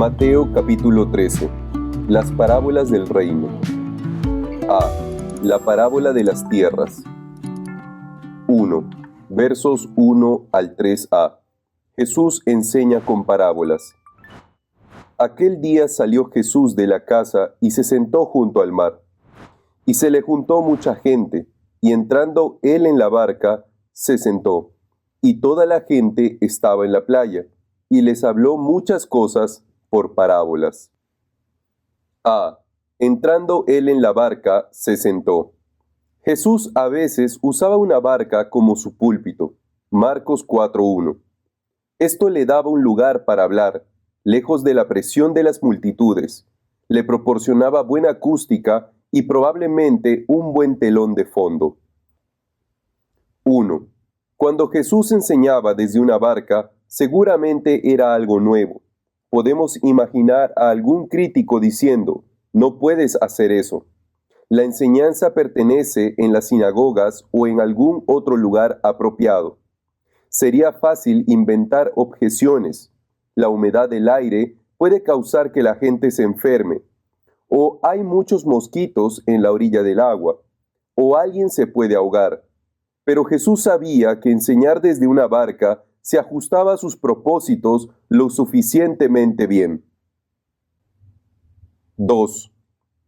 Mateo capítulo 13. Las parábolas del reino. A. La parábola de las tierras. 1. Versos 1 al 3a. Jesús enseña con parábolas. Aquel día salió Jesús de la casa y se sentó junto al mar. Y se le juntó mucha gente, y entrando él en la barca, se sentó. Y toda la gente estaba en la playa, y les habló muchas cosas por parábolas. A. Entrando él en la barca, se sentó. Jesús a veces usaba una barca como su púlpito. Marcos 4:1. Esto le daba un lugar para hablar, lejos de la presión de las multitudes. Le proporcionaba buena acústica y probablemente un buen telón de fondo. 1. Cuando Jesús enseñaba desde una barca, seguramente era algo nuevo. Podemos imaginar a algún crítico diciendo, no puedes hacer eso. La enseñanza pertenece en las sinagogas o en algún otro lugar apropiado. Sería fácil inventar objeciones. La humedad del aire puede causar que la gente se enferme. O hay muchos mosquitos en la orilla del agua. O alguien se puede ahogar. Pero Jesús sabía que enseñar desde una barca se ajustaba a sus propósitos lo suficientemente bien. 2.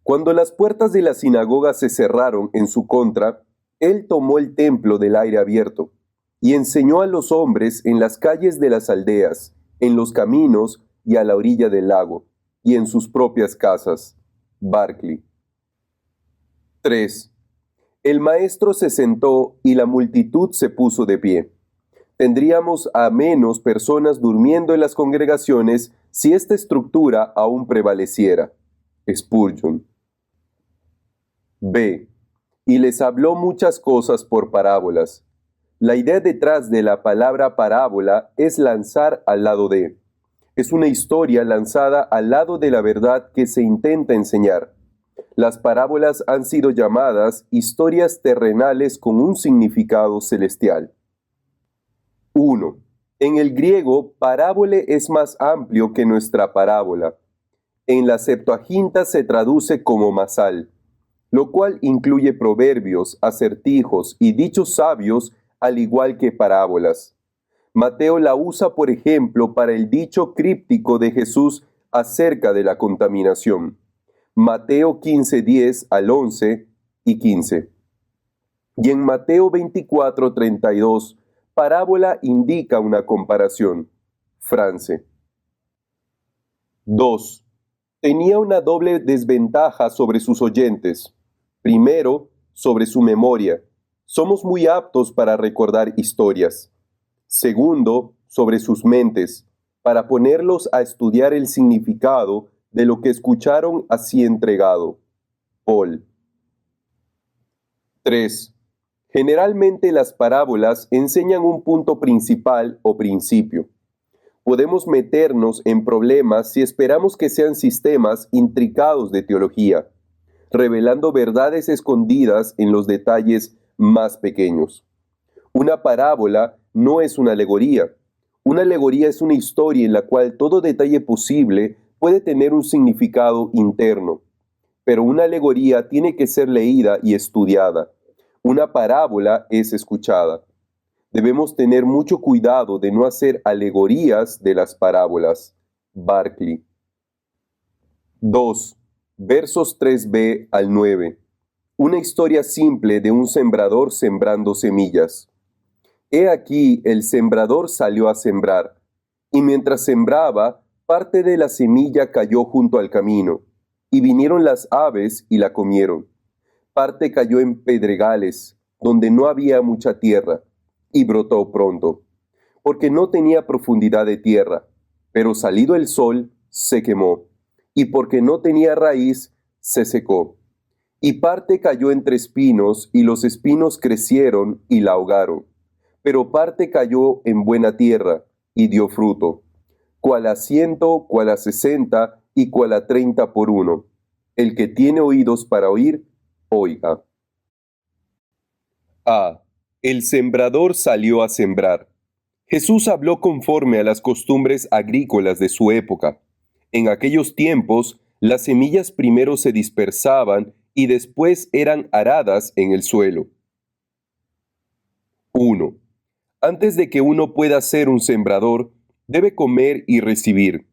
Cuando las puertas de la sinagoga se cerraron en su contra, él tomó el templo del aire abierto y enseñó a los hombres en las calles de las aldeas, en los caminos y a la orilla del lago, y en sus propias casas. Barclay. 3. El maestro se sentó y la multitud se puso de pie. Tendríamos a menos personas durmiendo en las congregaciones si esta estructura aún prevaleciera. Spurgeon. B. Y les habló muchas cosas por parábolas. La idea detrás de la palabra parábola es lanzar al lado de. Es una historia lanzada al lado de la verdad que se intenta enseñar. Las parábolas han sido llamadas historias terrenales con un significado celestial. 1. En el griego, parábole es más amplio que nuestra parábola. En la Septuaginta se traduce como masal, lo cual incluye proverbios, acertijos y dichos sabios, al igual que parábolas. Mateo la usa, por ejemplo, para el dicho críptico de Jesús acerca de la contaminación. Mateo 15:10 al 11 y 15. Y en Mateo 24:32, parábola indica una comparación. France. 2. Tenía una doble desventaja sobre sus oyentes. Primero, sobre su memoria. Somos muy aptos para recordar historias. Segundo, sobre sus mentes, para ponerlos a estudiar el significado de lo que escucharon así entregado. Paul. 3. Generalmente las parábolas enseñan un punto principal o principio. Podemos meternos en problemas si esperamos que sean sistemas intricados de teología, revelando verdades escondidas en los detalles más pequeños. Una parábola no es una alegoría. Una alegoría es una historia en la cual todo detalle posible puede tener un significado interno, pero una alegoría tiene que ser leída y estudiada. Una parábola es escuchada. Debemos tener mucho cuidado de no hacer alegorías de las parábolas. Barclay. 2. Versos 3b al 9. Una historia simple de un sembrador sembrando semillas. He aquí el sembrador salió a sembrar, y mientras sembraba, parte de la semilla cayó junto al camino, y vinieron las aves y la comieron. Parte cayó en pedregales, donde no había mucha tierra, y brotó pronto, porque no tenía profundidad de tierra, pero salido el sol, se quemó, y porque no tenía raíz, se secó. Y parte cayó entre espinos, y los espinos crecieron y la ahogaron. Pero parte cayó en buena tierra, y dio fruto, cual a 100, cual a 60, y cual a 30 por uno. El que tiene oídos para oír, oiga. A. El sembrador salió a sembrar. Jesús habló conforme a las costumbres agrícolas de su época. En aquellos tiempos, las semillas primero se dispersaban y después eran aradas en el suelo. 1. Antes de que uno pueda ser un sembrador, debe comer y recibir.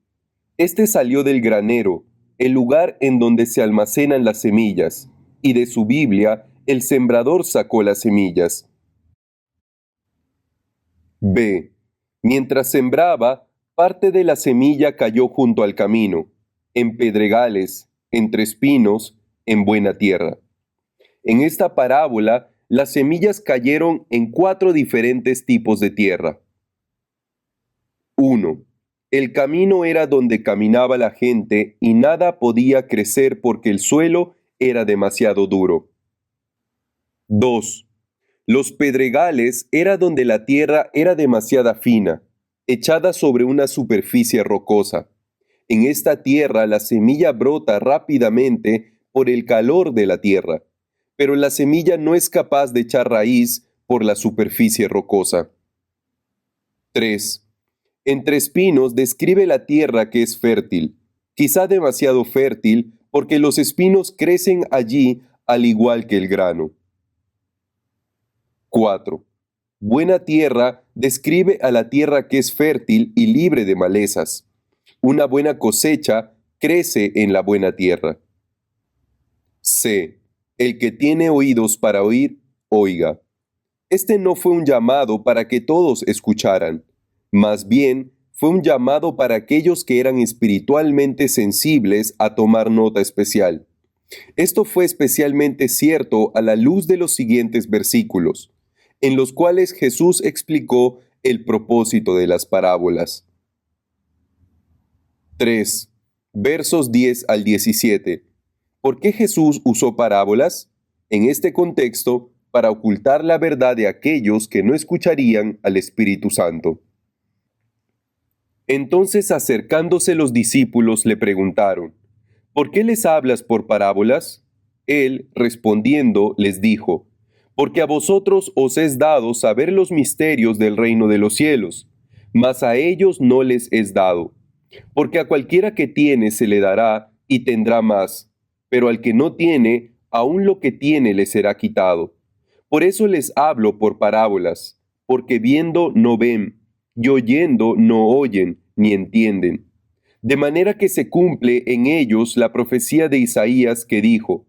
Este salió del granero, el lugar en donde se almacenan las semillas, y de su Biblia, el sembrador sacó las semillas. B. Mientras sembraba, parte de la semilla cayó junto al camino, en pedregales, entre espinos, en buena tierra. En esta parábola, las semillas cayeron en 4 diferentes tipos de tierra. 1. El camino era donde caminaba la gente y nada podía crecer porque el suelo era demasiado duro. 2. Los pedregales era donde la tierra era demasiado fina, echada sobre una superficie rocosa. En esta tierra la semilla brota rápidamente por el calor de la tierra, pero la semilla no es capaz de echar raíz por la superficie rocosa. 3. Entre espinos describe la tierra que es fértil, quizá demasiado fértil porque los espinos crecen allí al igual que el grano. 4. Buena tierra describe a la tierra que es fértil y libre de malezas. Una buena cosecha crece en la buena tierra. C. El que tiene oídos para oír, oiga. Este no fue un llamado para que todos escucharan, más bien fue un llamado para aquellos que eran espiritualmente sensibles a tomar nota especial. Esto fue especialmente cierto a la luz de los siguientes versículos, en los cuales Jesús explicó el propósito de las parábolas. 3. Versos 10 al 17. ¿Por qué Jesús usó parábolas? En este contexto, para ocultar la verdad de aquellos que no escucharían al Espíritu Santo. Entonces, acercándose los discípulos, le preguntaron, ¿por qué les hablas por parábolas? Él, respondiendo, les dijo, porque a vosotros os es dado saber los misterios del reino de los cielos, mas a ellos no les es dado. Porque a cualquiera que tiene se le dará y tendrá más, pero al que no tiene, aun lo que tiene le será quitado. Por eso les hablo por parábolas, porque viendo no ven, y oyendo no oyen, ni entienden. De manera que se cumple en ellos la profecía de Isaías que dijo,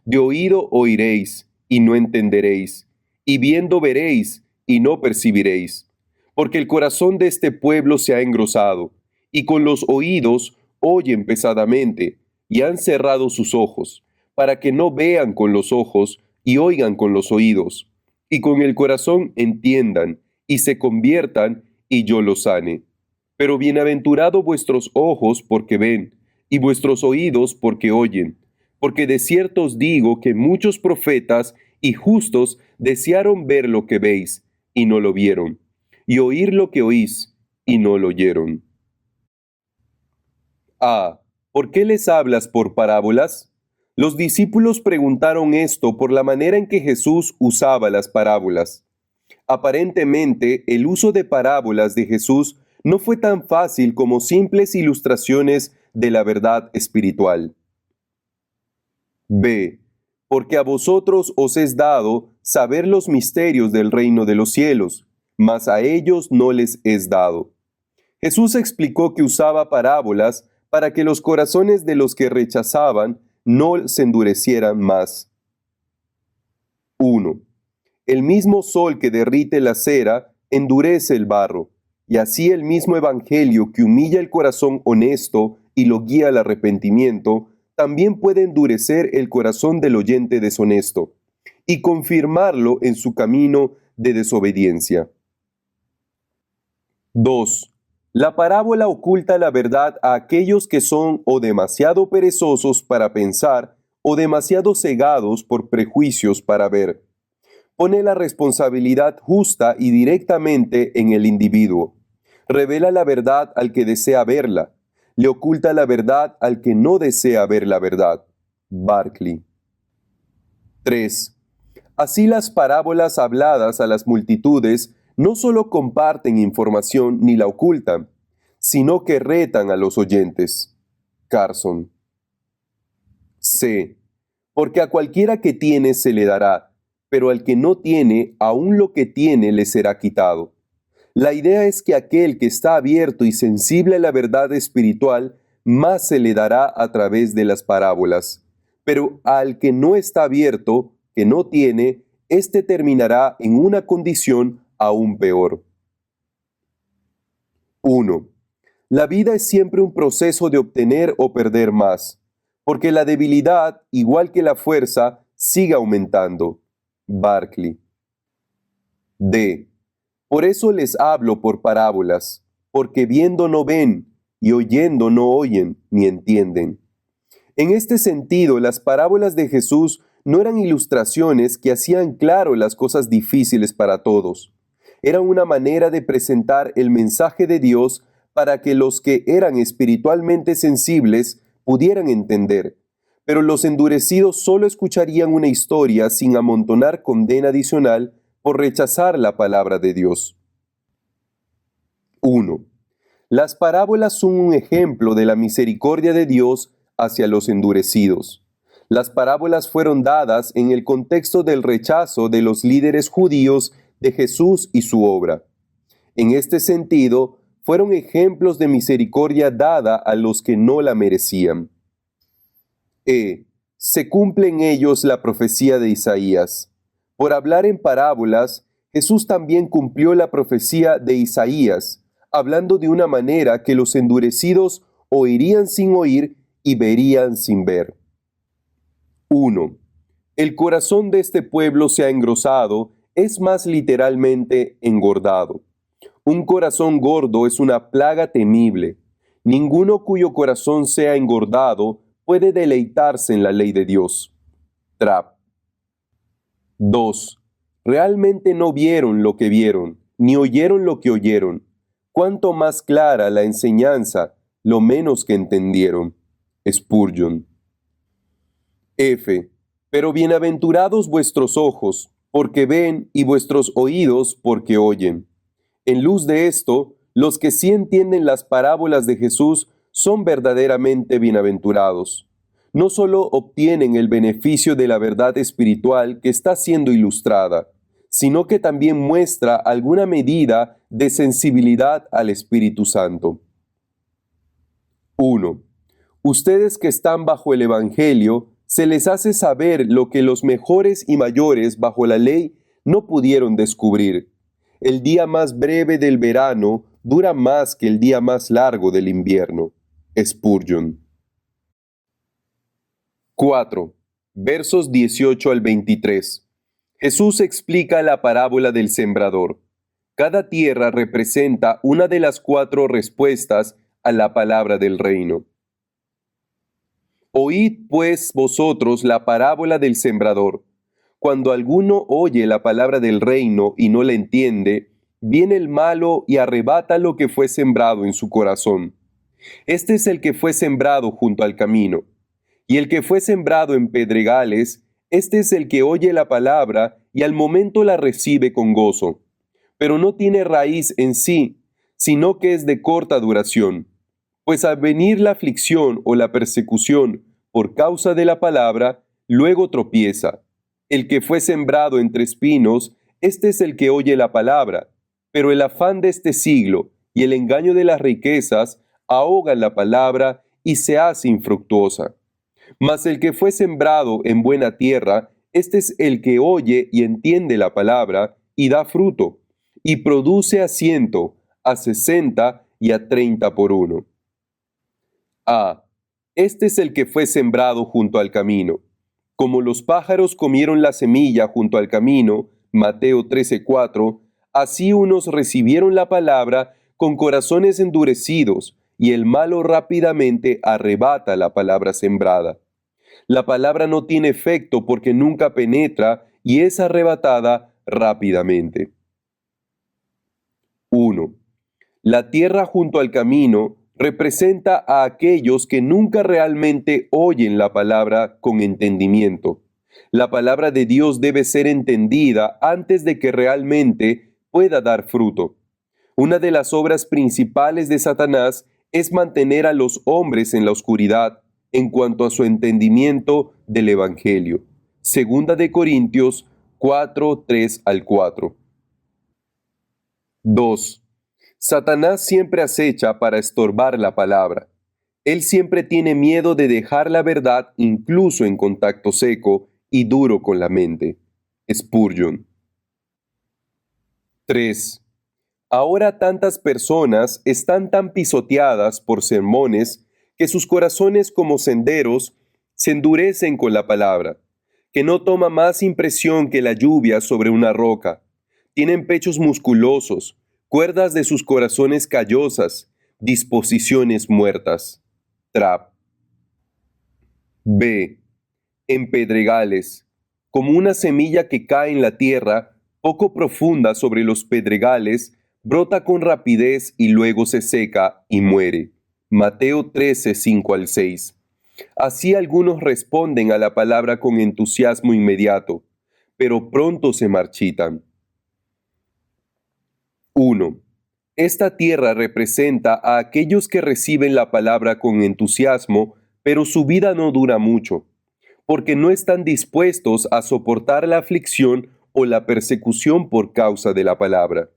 de oído oiréis, y no entenderéis, y viendo veréis, y no percibiréis. Porque el corazón de este pueblo se ha engrosado, y con los oídos oyen pesadamente, y han cerrado sus ojos, para que no vean con los ojos, y oigan con los oídos, y con el corazón entiendan, y se conviertan, y yo los sane. Pero bienaventurado vuestros ojos porque ven, y vuestros oídos porque oyen, porque de cierto os digo que muchos profetas y justos desearon ver lo que veis, y no lo vieron, y oír lo que oís, y no lo oyeron. A. ¿Por qué les hablas por parábolas? Los discípulos preguntaron esto por la manera en que Jesús usaba las parábolas. Aparentemente, el uso de parábolas de Jesús no fue tan fácil como simples ilustraciones de la verdad espiritual. B. Porque a vosotros os es dado saber los misterios del reino de los cielos, mas a ellos no les es dado. Jesús explicó que usaba parábolas para que los corazones de los que rechazaban no se endurecieran más. 1. El mismo sol que derrite la cera endurece el barro, y así el mismo evangelio que humilla el corazón honesto y lo guía al arrepentimiento, también puede endurecer el corazón del oyente deshonesto y confirmarlo en su camino de desobediencia. 2. La parábola oculta la verdad a aquellos que son o demasiado perezosos para pensar o demasiado cegados por prejuicios para ver. Pone la responsabilidad justa y directamente en el individuo. Revela la verdad al que desea verla. Le oculta la verdad al que no desea ver la verdad. Barclay. 3. Así las parábolas habladas a las multitudes no solo comparten información ni la ocultan, sino que retan a los oyentes. Carson. C. Porque a cualquiera que tiene se le dará, pero al que no tiene, aún lo que tiene le será quitado. La idea es que aquel que está abierto y sensible a la verdad espiritual, más se le dará a través de las parábolas. Pero al que no está abierto, que no tiene, éste terminará en una condición aún peor. 1. La vida es siempre un proceso de obtener o perder más, porque la debilidad, igual que la fuerza, sigue aumentando. Barclay. D. Por eso les hablo por parábolas, porque viendo no ven, y oyendo no oyen, ni entienden. En este sentido, las parábolas de Jesús no eran ilustraciones que hacían claro las cosas difíciles para todos. Era una manera de presentar el mensaje de Dios para que los que eran espiritualmente sensibles pudieran entender. Pero los endurecidos solo escucharían una historia sin amontonar condena adicional por rechazar la palabra de Dios. 1. Las parábolas son un ejemplo de la misericordia de Dios hacia los endurecidos. Las parábolas fueron dadas en el contexto del rechazo de los líderes judíos de Jesús y su obra. En este sentido, fueron ejemplos de misericordia dada a los que no la merecían. Se cumple en ellos la profecía de Isaías. Por hablar en parábolas, Jesús también cumplió la profecía de Isaías, hablando de una manera que los endurecidos oirían sin oír y verían sin ver. 1. El corazón de este pueblo se ha engrosado, es más literalmente engordado. Un corazón gordo es una plaga temible. Ninguno cuyo corazón sea engordado puede deleitarse en la ley de Dios. Trapp. 2. Realmente no vieron lo que vieron, ni oyeron lo que oyeron. Cuanto más clara la enseñanza, lo menos que entendieron. Spurgeon. F. Pero bienaventurados vuestros ojos, porque ven, y vuestros oídos, porque oyen. En luz de esto, los que sí entienden las parábolas de Jesús son verdaderamente bienaventurados. No solo obtienen el beneficio de la verdad espiritual que está siendo ilustrada, sino que también muestra alguna medida de sensibilidad al Espíritu Santo. 1. Ustedes que están bajo el Evangelio, se les hace saber lo que los mejores y mayores bajo la ley no pudieron descubrir. El día más breve del verano dura más que el día más largo del invierno. Spurgeon. 4. Versos 18 al 23. Jesús explica la parábola del sembrador. Cada tierra representa una de las 4 respuestas a la palabra del reino. Oíd pues vosotros la parábola del sembrador. Cuando alguno oye la palabra del reino y no la entiende, viene el malo y arrebata lo que fue sembrado en su corazón. Este es el que fue sembrado junto al camino. Y el que fue sembrado en pedregales, este es el que oye la palabra y al momento la recibe con gozo, pero no tiene raíz en sí, sino que es de corta duración. Pues al venir la aflicción o la persecución por causa de la palabra, luego tropieza. El que fue sembrado entre espinos, este es el que oye la palabra, pero el afán de este siglo y el engaño de las riquezas ahogan la palabra y se hace infructuosa. Mas el que fue sembrado en buena tierra, este es el que oye y entiende la palabra y da fruto, y produce a 100, a 60 y a 30 por uno. Este es el que fue sembrado junto al camino. Como los pájaros comieron la semilla junto al camino, Mateo 13:4, así unos recibieron la palabra con corazones endurecidos, y el malo rápidamente arrebata la palabra sembrada. La palabra no tiene efecto porque nunca penetra y es arrebatada rápidamente. 1. La tierra junto al camino representa a aquellos que nunca realmente oyen la palabra con entendimiento. La palabra de Dios debe ser entendida antes de que realmente pueda dar fruto. Una de las obras principales de Satanás es mantener a los hombres en la oscuridad en cuanto a su entendimiento del Evangelio. Segunda de Corintios 4, 3 al 4. 2. Satanás siempre acecha para estorbar la palabra. Él siempre tiene miedo de dejar la verdad incluso en contacto seco y duro con la mente. Spurgeon. 3. Ahora tantas personas están tan pisoteadas por sermones que sus corazones como senderos se endurecen con la palabra, que no toma más impresión que la lluvia sobre una roca. Tienen pechos musculosos, cuerdas de sus corazones callosas, disposiciones muertas. Trap. B. En pedregales, como una semilla que cae en la tierra, poco profunda sobre los pedregales, brota con rapidez y luego se seca y muere. Mateo 13, 5 al 6. Así algunos responden a la palabra con entusiasmo inmediato, pero pronto se marchitan. 1. Esta tierra representa a aquellos que reciben la palabra con entusiasmo, pero su vida no dura mucho, porque no están dispuestos a soportar la aflicción o la persecución por causa de la palabra.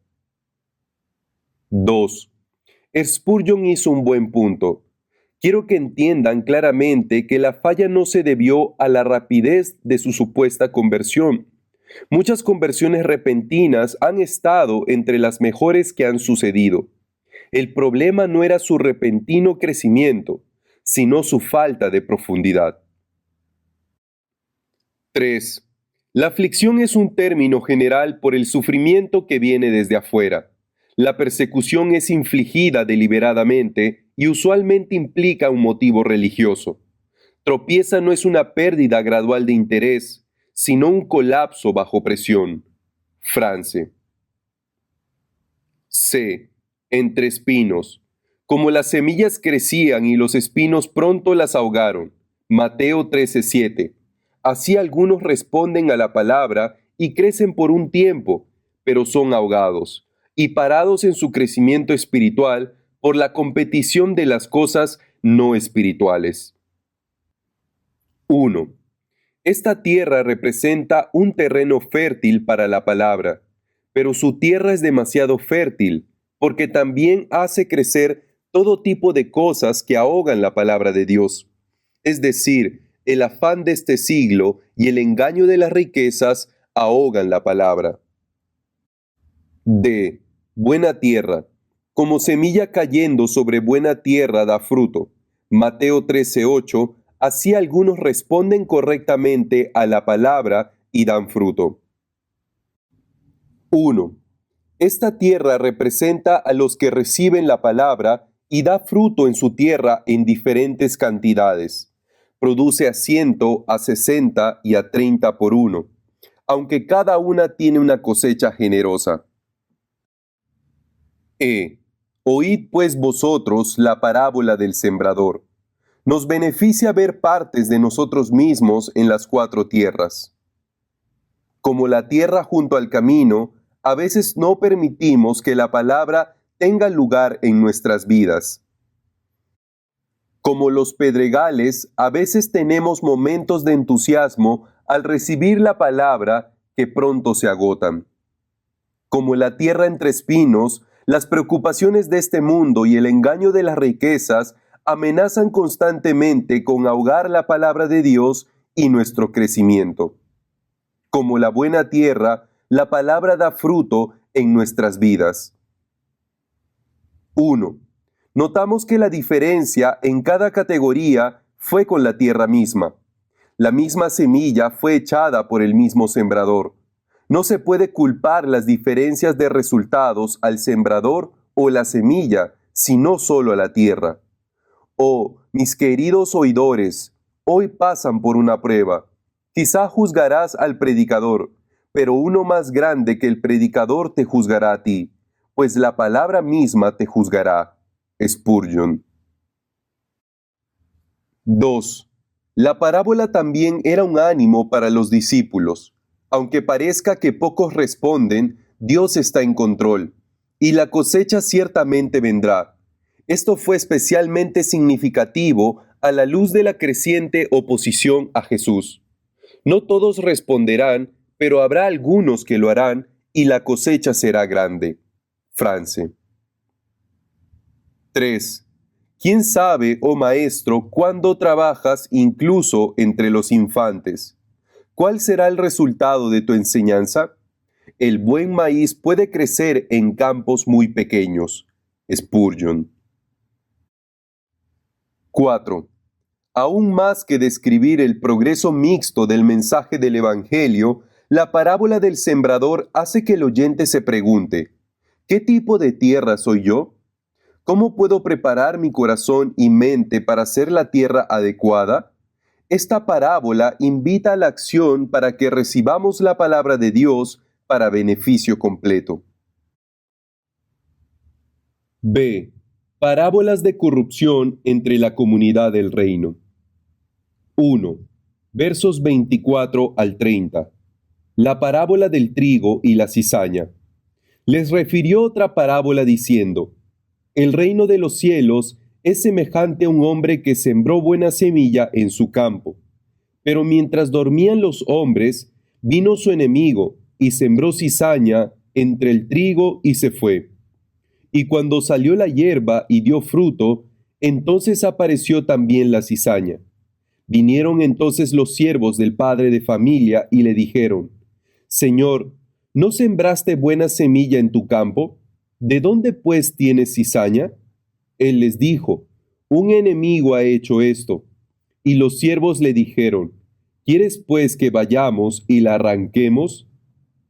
2. Spurgeon hizo un buen punto. Quiero que entiendan claramente que la falla no se debió a la rapidez de su supuesta conversión. Muchas conversiones repentinas han estado entre las mejores que han sucedido. El problema no era su repentino crecimiento, sino su falta de profundidad. 3. La aflicción es un término general por el sufrimiento que viene desde afuera. La persecución es infligida deliberadamente y usualmente implica un motivo religioso. Tropieza no es una pérdida gradual de interés, sino un colapso bajo presión. France. C. Entre espinos. Como las semillas crecían y los espinos pronto las ahogaron. Mateo 13:7. Así algunos responden a la palabra y crecen por un tiempo, pero son ahogados y parados en su crecimiento espiritual por la competición de las cosas no espirituales. 1. Esta tierra representa un terreno fértil para la palabra, pero su tierra es demasiado fértil porque también hace crecer todo tipo de cosas que ahogan la palabra de Dios. Es decir, el afán de este siglo y el engaño de las riquezas ahogan la palabra. D. Buena tierra. Como semilla cayendo sobre buena tierra da fruto. Mateo 13:8. Así algunos responden correctamente a la palabra y dan fruto. 1. Esta tierra representa a los que reciben la palabra y da fruto en su tierra en diferentes cantidades. Produce a 100, a 60 y a 30 por uno, aunque cada una tiene una cosecha generosa. Oíd pues vosotros la parábola del sembrador. Nos beneficia ver partes de nosotros mismos en las 4 tierras. Como la tierra junto al camino, a veces no permitimos que la palabra tenga lugar en nuestras vidas. Como los pedregales, a veces tenemos momentos de entusiasmo al recibir la palabra que pronto se agotan. Como la tierra entre espinos, las preocupaciones de este mundo y el engaño de las riquezas amenazan constantemente con ahogar la palabra de Dios y nuestro crecimiento. Como la buena tierra, la palabra da fruto en nuestras vidas. 1. Notamos que la diferencia en cada categoría fue con la tierra misma. La misma semilla fue echada por el mismo sembrador. No se puede culpar las diferencias de resultados al sembrador o la semilla, sino solo a la tierra. Oh, mis queridos oidores, hoy pasan por una prueba. Quizá juzgarás al predicador, pero uno más grande que el predicador te juzgará a ti, pues la palabra misma te juzgará. Spurgeon. 2. La parábola también era un ánimo para los discípulos. Aunque parezca que pocos responden, Dios está en control, y la cosecha ciertamente vendrá. Esto fue especialmente significativo a la luz de la creciente oposición a Jesús. No todos responderán, pero habrá algunos que lo harán y la cosecha será grande. France. 3. ¿Quién sabe, oh maestro, cuándo trabajas incluso entre los infantes? ¿Cuál será el resultado de tu enseñanza? El buen maíz puede crecer en campos muy pequeños. Spurgeon. 4. Aún más que describir el progreso mixto del mensaje del Evangelio, la parábola del sembrador hace que el oyente se pregunte, ¿qué tipo de tierra soy yo? ¿Cómo puedo preparar mi corazón y mente para ser la tierra adecuada? Esta parábola invita a la acción para que recibamos la palabra de Dios para beneficio completo. B. Parábolas de corrupción entre la comunidad del reino. 1. Versos 24 al 30. La parábola del trigo y la cizaña. Les refirió otra parábola diciendo, el reino de los cielos es semejante a un hombre que sembró buena semilla en su campo. Pero mientras dormían los hombres, vino su enemigo y sembró cizaña entre el trigo y se fue. Y cuando salió la hierba y dio fruto, entonces apareció también la cizaña. Vinieron entonces los siervos del padre de familia y le dijeron, Señor, ¿no sembraste buena semilla en tu campo? ¿De dónde pues tienes cizaña? Él les dijo, un enemigo ha hecho esto. Y los siervos le dijeron, ¿quieres pues que vayamos y la arranquemos?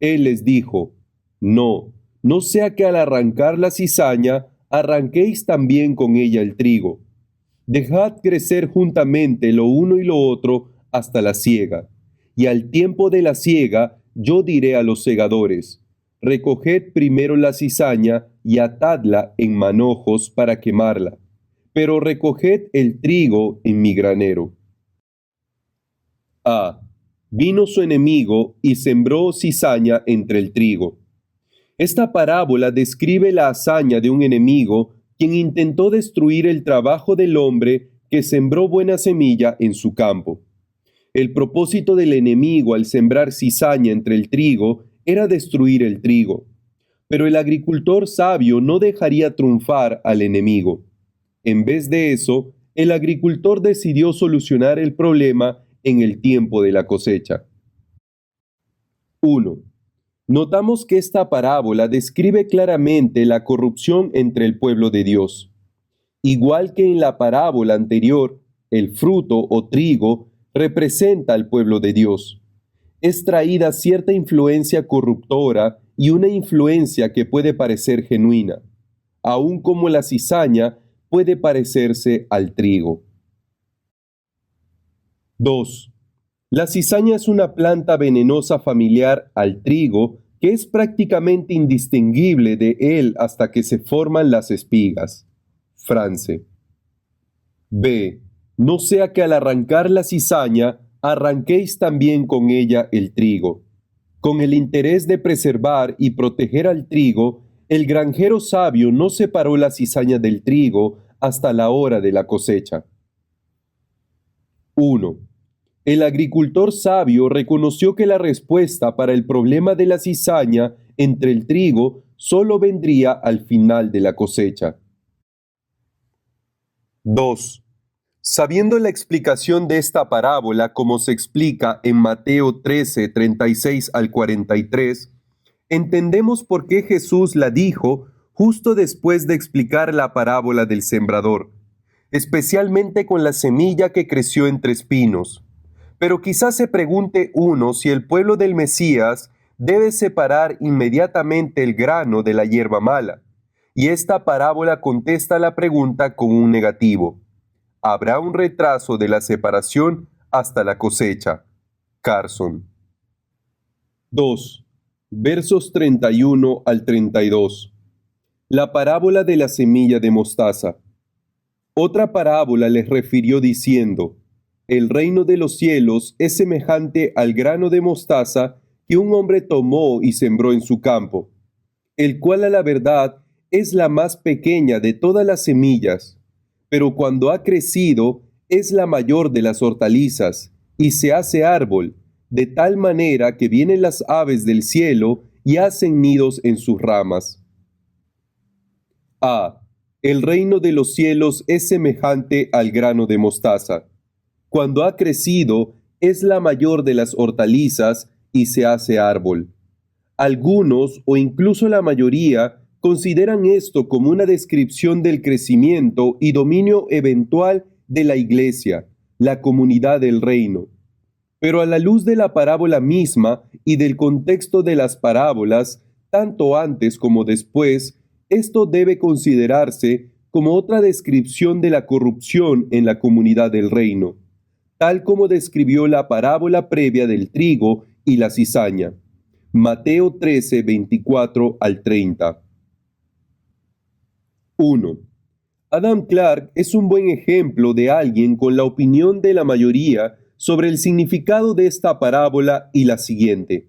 Él les dijo, no, no sea que al arrancar la cizaña, arranquéis también con ella el trigo. Dejad crecer juntamente lo uno y lo otro hasta la siega. Y al tiempo de la siega, yo diré a los segadores, recoged primero la cizaña y atadla en manojos para quemarla, pero recoged el trigo en mi granero. A. Vino su enemigo y sembró cizaña entre el trigo. Esta parábola describe la hazaña de un enemigo quien intentó destruir el trabajo del hombre que sembró buena semilla en su campo. El propósito del enemigo al sembrar cizaña entre el trigo era destruir el trigo. Pero el agricultor sabio no dejaría triunfar al enemigo. En vez de eso, el agricultor decidió solucionar el problema en el tiempo de la cosecha. 1. Notamos que esta parábola describe claramente la corrupción entre el pueblo de Dios. Igual que en la parábola anterior, el fruto o trigo representa al pueblo de Dios. Es traída cierta influencia corruptora y una influencia que puede parecer genuina, aun como la cizaña puede parecerse al trigo. 2. La cizaña es una planta venenosa familiar al trigo que es prácticamente indistinguible de él hasta que se forman las espigas. France. B. No sea que al arrancar la cizaña, arranquéis también con ella el trigo. Con el interés de preservar y proteger al trigo, el granjero sabio no separó la cizaña del trigo hasta la hora de la cosecha. 1. El agricultor sabio reconoció que la respuesta para el problema de la cizaña entre el trigo solo vendría al final de la cosecha. 2. Sabiendo la explicación de esta parábola como se explica en Mateo 13, 36 al 43, entendemos por qué Jesús la dijo justo después de explicar la parábola del sembrador, especialmente con la semilla que creció entre espinos. Pero quizás se pregunte uno si el pueblo del Mesías debe separar inmediatamente el grano de la hierba mala, y esta parábola contesta la pregunta con un negativo. Habrá un retraso de la separación hasta la cosecha. Carson. 2. Versos 31 al 32. La parábola de la semilla de mostaza. Otra parábola les refirió diciendo, el reino de los cielos es semejante al grano de mostaza que un hombre tomó y sembró en su campo, el cual a la verdad es la más pequeña de todas las semillas, pero cuando ha crecido es la mayor de las hortalizas y se hace árbol, de tal manera que vienen las aves del cielo y hacen nidos en sus ramas. A. El reino de los cielos es semejante al grano de mostaza. Cuando ha crecido, es la mayor de las hortalizas y se hace árbol. Algunos, o incluso la mayoría, consideran esto como una descripción del crecimiento y dominio eventual de la Iglesia, la comunidad del reino. Pero a la luz de la parábola misma y del contexto de las parábolas, tanto antes como después, esto debe considerarse como otra descripción de la corrupción en la comunidad del reino, tal como describió la parábola previa del trigo y la cizaña. Mateo 13, 24 al 30. 1. Adam Clarke es un buen ejemplo de alguien con la opinión de la mayoría sobre el significado de esta parábola y la siguiente.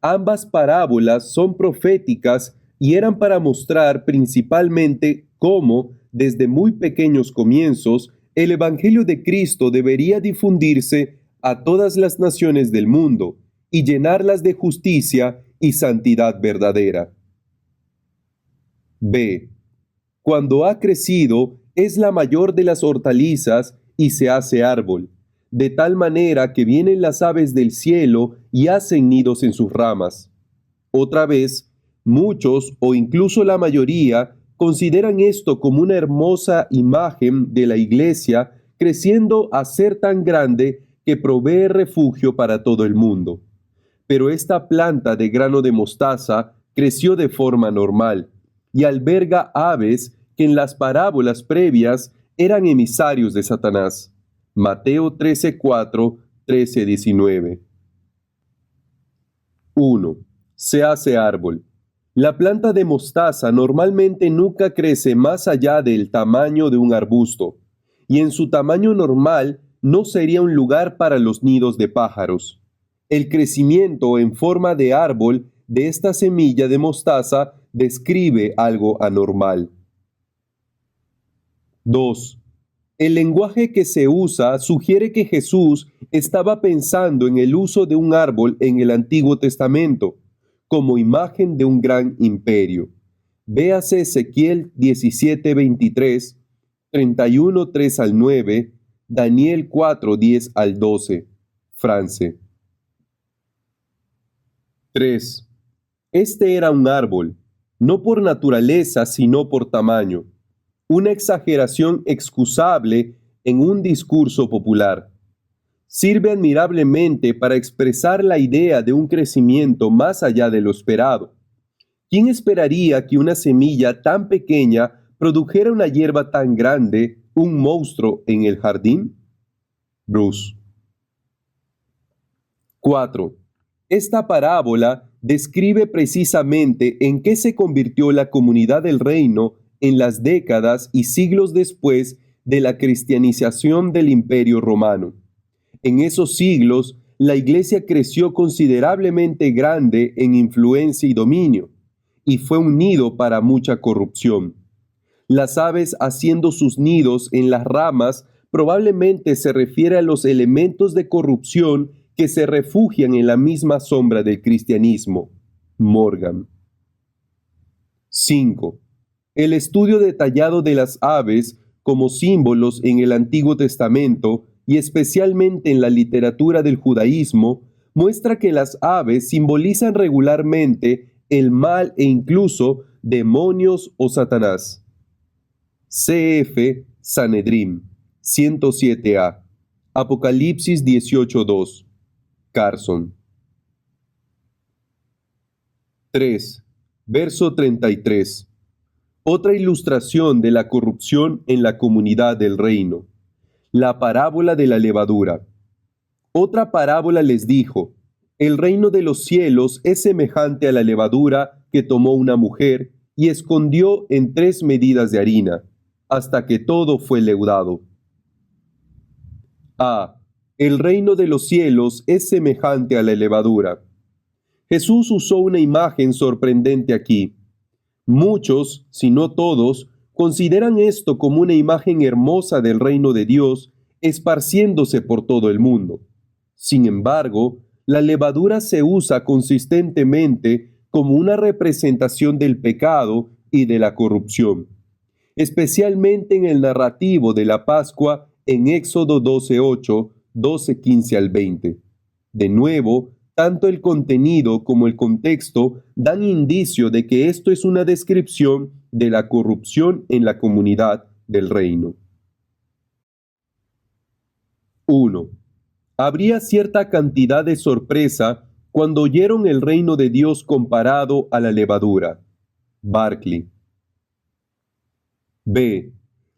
Ambas parábolas son proféticas y eran para mostrar principalmente cómo, desde muy pequeños comienzos, el Evangelio de Cristo debería difundirse a todas las naciones del mundo y llenarlas de justicia y santidad verdadera. B. Cuando ha crecido, es la mayor de las hortalizas y se hace árbol, de tal manera que vienen las aves del cielo y hacen nidos en sus ramas. Otra vez, muchos o incluso la mayoría consideran esto como una hermosa imagen de la iglesia creciendo a ser tan grande que provee refugio para todo el mundo. Pero esta planta de grano de mostaza creció de forma normal y alberga aves que en las parábolas previas eran emisarios de Satanás. Mateo 13:4, 13:19. 1. Se hace árbol. La planta de mostaza normalmente nunca crece más allá del tamaño de un arbusto, y en su tamaño normal no sería un lugar para los nidos de pájaros. El crecimiento en forma de árbol de esta semilla de mostaza describe algo anormal. 2. El lenguaje que se usa sugiere que Jesús estaba pensando en el uso de un árbol en el Antiguo Testamento, como imagen de un gran imperio. Véase Ezequiel 17:23, 31, 3 al 9, Daniel 4, 10 al 12, France. 3. Este era un árbol, no por naturaleza, sino por tamaño, una exageración excusable en un discurso popular. Sirve admirablemente para expresar la idea de un crecimiento más allá de lo esperado. ¿Quién esperaría que una semilla tan pequeña produjera una hierba tan grande, un monstruo en el jardín? Bruce. 4. Esta parábola describe precisamente en qué se convirtió la comunidad del reino en las décadas y siglos después de la cristianización del Imperio Romano. En esos siglos, la Iglesia creció considerablemente grande en influencia y dominio, y fue un nido para mucha corrupción. Las aves haciendo sus nidos en las ramas probablemente se refiere a los elementos de corrupción que se refugian en la misma sombra del cristianismo. Morgan. 5. El estudio detallado de las aves como símbolos en el Antiguo Testamento y especialmente en la literatura del judaísmo muestra que las aves simbolizan regularmente el mal e incluso demonios o Satanás. C.F. Sanedrim 107a, Apocalipsis 18:2, Carson. 3. Verso 33. Otra ilustración de la corrupción en la comunidad del reino. La parábola de la levadura. Otra parábola les dijo: el reino de los cielos es semejante a la levadura que tomó una mujer y escondió en 3 medidas de harina, hasta que todo fue leudado. A. El reino de los cielos es semejante a la levadura. Jesús usó una imagen sorprendente aquí. Muchos, si no todos, consideran esto como una imagen hermosa del reino de Dios esparciéndose por todo el mundo. Sin embargo, la levadura se usa consistentemente como una representación del pecado y de la corrupción, especialmente en el narrativo de la Pascua en Éxodo 12:8, 12:15 al 20. De nuevo, tanto el contenido como el contexto dan indicio de que esto es una descripción de la corrupción en la comunidad del reino. 1. Habría cierta cantidad de sorpresa cuando oyeron el reino de Dios comparado a la levadura. Barclay. B.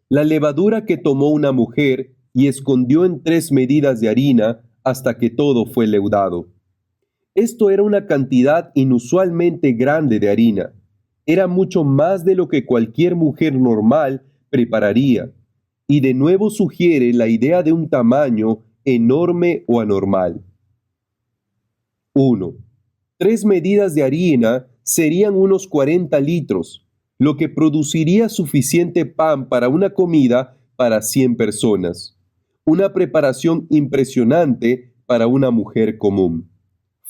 La levadura que tomó una mujer y escondió en 3 medidas de harina hasta que todo fue leudado. Esto era una cantidad inusualmente grande de harina. Era mucho más de lo que cualquier mujer normal prepararía, y de nuevo sugiere la idea de un tamaño enorme o anormal. 1. 3 medidas de harina serían unos 40 litros, lo que produciría suficiente pan para una comida para 100 personas. Una preparación impresionante para una mujer común.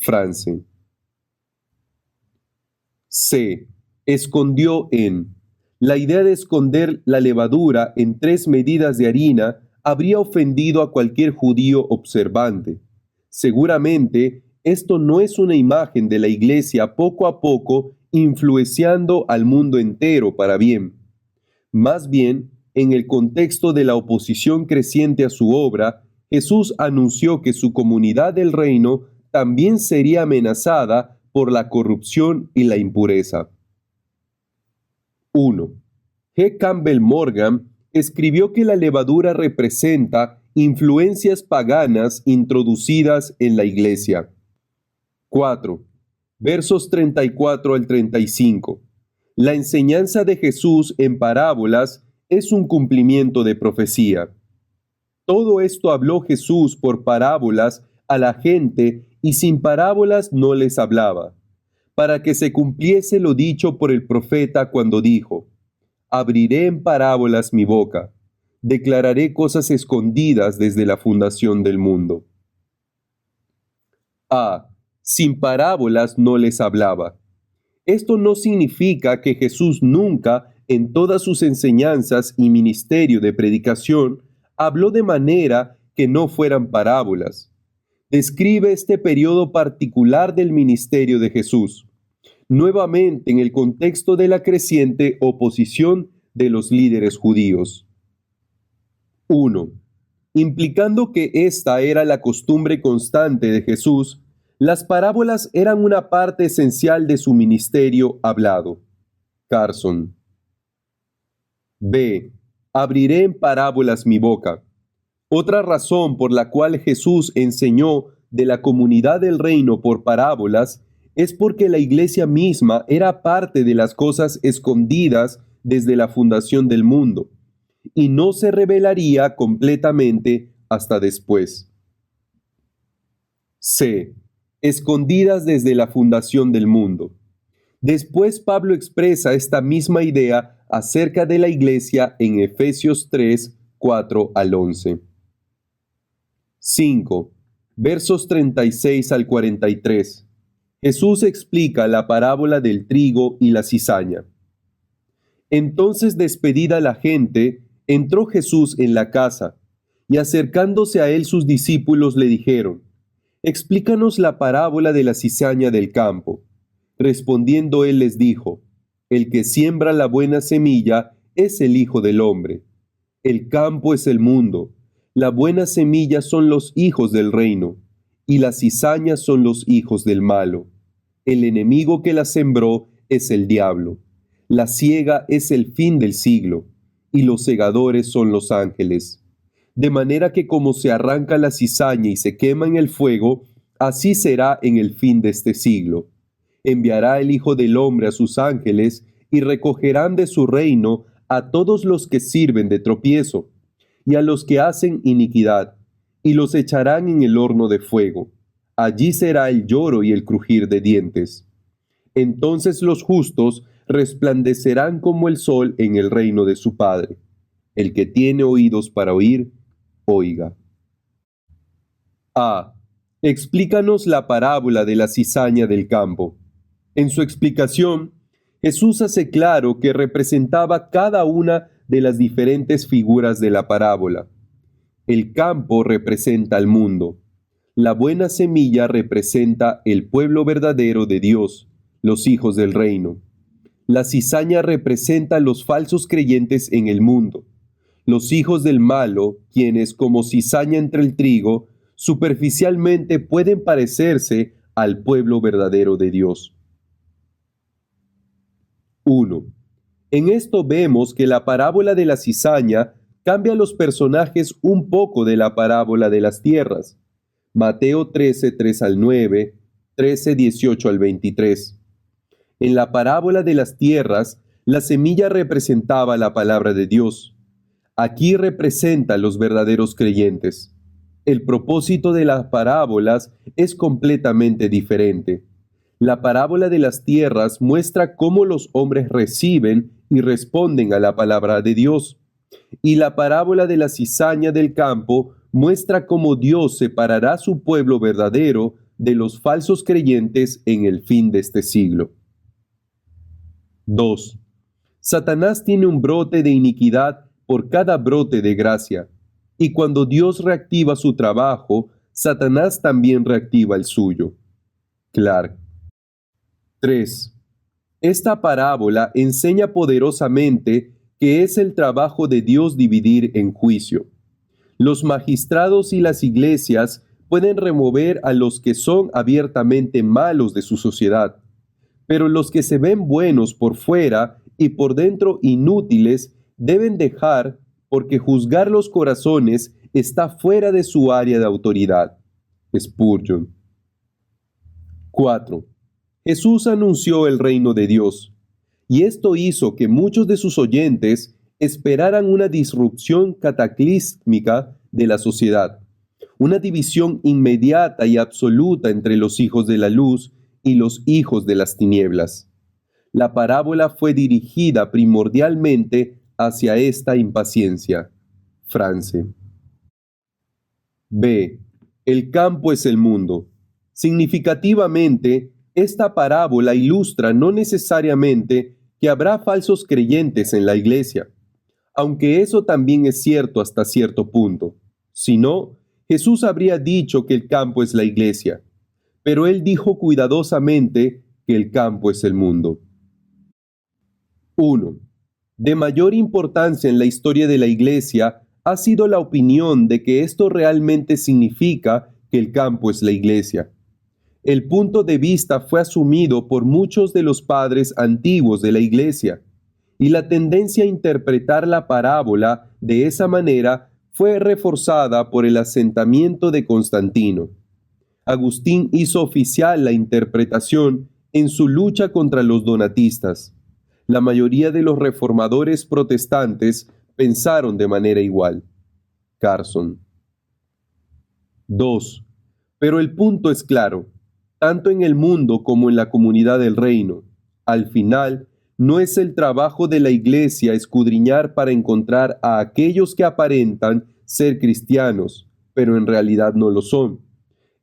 France. C. Escondió en. La idea de esconder la levadura en 3 medidas de harina habría ofendido a cualquier judío observante. Seguramente, esto no es una imagen de la iglesia poco a poco influenciando al mundo entero para bien. Más bien, en el contexto de la oposición creciente a su obra, Jesús anunció que su comunidad del reino también sería amenazada por la corrupción y la impureza. 1. G. Campbell Morgan escribió que la levadura representa influencias paganas introducidas en la iglesia. 4. Versos 34 al 35. La enseñanza de Jesús en parábolas es un cumplimiento de profecía. Todo esto habló Jesús por parábolas a la gente y sin parábolas no les hablaba, para que se cumpliese lo dicho por el profeta cuando dijo: abriré en parábolas mi boca, declararé cosas escondidas desde la fundación del mundo. A. Sin parábolas no les hablaba. Esto no significa que Jesús nunca, en todas sus enseñanzas y ministerio de predicación, habló de manera que no fueran parábolas. Describe este periodo particular del ministerio de Jesús, nuevamente en el contexto de la creciente oposición de los líderes judíos. 1. Implicando que esta era la costumbre constante de Jesús, las parábolas eran una parte esencial de su ministerio hablado. Carson. B. Abriré en parábolas mi boca. Otra razón por la cual Jesús enseñó de la comunidad del reino por parábolas es porque la iglesia misma era parte de las cosas escondidas desde la fundación del mundo, y no se revelaría completamente hasta después. C. Escondidas desde la fundación del mundo. Después Pablo expresa esta misma idea acerca de la iglesia en Efesios 3, 4 al 11. 5. Versos 36 al 43. Jesús explica la parábola del trigo y la cizaña. Entonces, despedida la gente, entró Jesús en la casa, y acercándose a él sus discípulos le dijeron: explícanos la parábola de la cizaña del campo. Respondiendo él les dijo: el que siembra la buena semilla es el Hijo del Hombre. El campo es el mundo. La buena semilla son los hijos del reino, y las cizañas son los hijos del malo. El enemigo que la sembró es el diablo. La siega es el fin del siglo, y los segadores son los ángeles. De manera que como se arranca la cizaña y se quema en el fuego, así será en el fin de este siglo. Enviará el Hijo del Hombre a sus ángeles, y recogerán de su reino a todos los que sirven de tropiezo, y a los que hacen iniquidad, y los echarán en el horno de fuego. Allí será el lloro y el crujir de dientes. Entonces los justos resplandecerán como el sol en el reino de su Padre. El que tiene oídos para oír, oiga. A. Explícanos la parábola de la cizaña del campo. En su explicación, Jesús hace claro que representaba cada una de las diferentes figuras de la parábola. El campo representa al mundo. La buena semilla representa el pueblo verdadero de Dios, los hijos del reino. La cizaña representa los falsos creyentes en el mundo, los hijos del malo, quienes, como cizaña entre el trigo, superficialmente pueden parecerse al pueblo verdadero de Dios. 1. En esto vemos que la parábola de la cizaña cambia los personajes un poco de la parábola de las tierras. Mateo 13, 3 al 9, 13, 18 al 23. En la parábola de las tierras, la semilla representaba la palabra de Dios. Aquí representa a los verdaderos creyentes. El propósito de las parábolas es completamente diferente. La parábola de las tierras muestra cómo los hombres reciben y responden a la palabra de Dios. Y la parábola de la cizaña del campo muestra cómo Dios separará a su pueblo verdadero de los falsos creyentes en el fin de este siglo. 2. Satanás tiene un brote de iniquidad por cada brote de gracia, y cuando Dios reactiva su trabajo, Satanás también reactiva el suyo. Clark. 3. Esta parábola enseña poderosamente que es el trabajo de Dios dividir en juicio. Los magistrados y las iglesias pueden remover a los que son abiertamente malos de su sociedad, pero los que se ven buenos por fuera y por dentro inútiles deben dejar, porque juzgar los corazones está fuera de su área de autoridad. Spurgeon. 4. Jesús anunció el reino de Dios, y esto hizo que muchos de sus oyentes esperaran una disrupción cataclísmica de la sociedad, una división inmediata y absoluta entre los hijos de la luz y los hijos de las tinieblas. La parábola fue dirigida primordialmente hacia esta impaciencia. France. B. El campo es el mundo. Significativamente, esta parábola ilustra no necesariamente que habrá falsos creyentes en la iglesia, aunque eso también es cierto hasta cierto punto. Si no, Jesús habría dicho que el campo es la iglesia, pero él dijo cuidadosamente que el campo es el mundo. 1. De mayor importancia en la historia de la iglesia ha sido la opinión de que esto realmente significa que el campo es la iglesia. El punto de vista fue asumido por muchos de los padres antiguos de la iglesia, y la tendencia a interpretar la parábola de esa manera fue reforzada por el asentamiento de Constantino. Agustín hizo oficial la interpretación en su lucha contra los donatistas. La mayoría de los reformadores protestantes pensaron de manera igual. Carson. 2. Pero el punto es claro, tanto en el mundo como en la comunidad del reino. Al final, no es el trabajo de la iglesia escudriñar para encontrar a aquellos que aparentan ser cristianos, pero en realidad no lo son.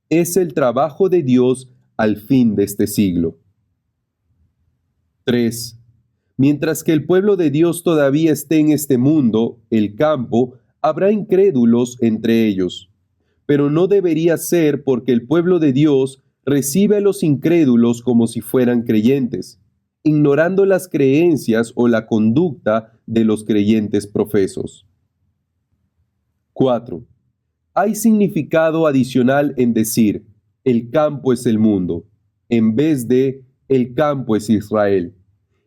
Es el trabajo de Dios al fin de este siglo. 3. Mientras que el pueblo de Dios todavía esté en este mundo, el campo, habrá incrédulos entre ellos. Pero no debería ser porque el pueblo de Dios recibe a los incrédulos como si fueran creyentes, ignorando las creencias o la conducta de los creyentes profesos. 4. Hay significado adicional en decir, el campo es el mundo, en vez de, el campo es Israel.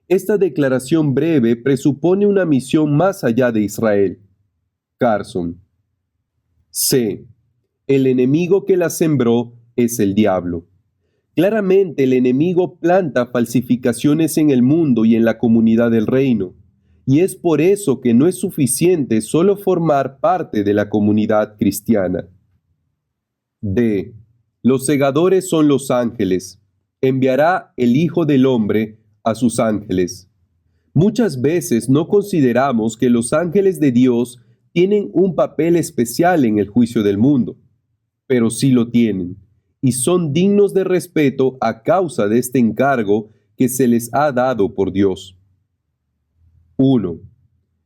Esta declaración breve presupone una misión más allá de Israel. Carson. C. El enemigo que la sembró es el diablo. Claramente el enemigo planta falsificaciones en el mundo y en la comunidad del reino, y es por eso que no es suficiente solo formar parte de la comunidad cristiana. D. Los segadores son los ángeles. enviará el Hijo del Hombre a sus ángeles. Muchas veces no consideramos que los ángeles de Dios tienen un papel especial en el juicio del mundo, pero sí lo tienen, y son dignos de respeto a causa de este encargo que se les ha dado por Dios. 1.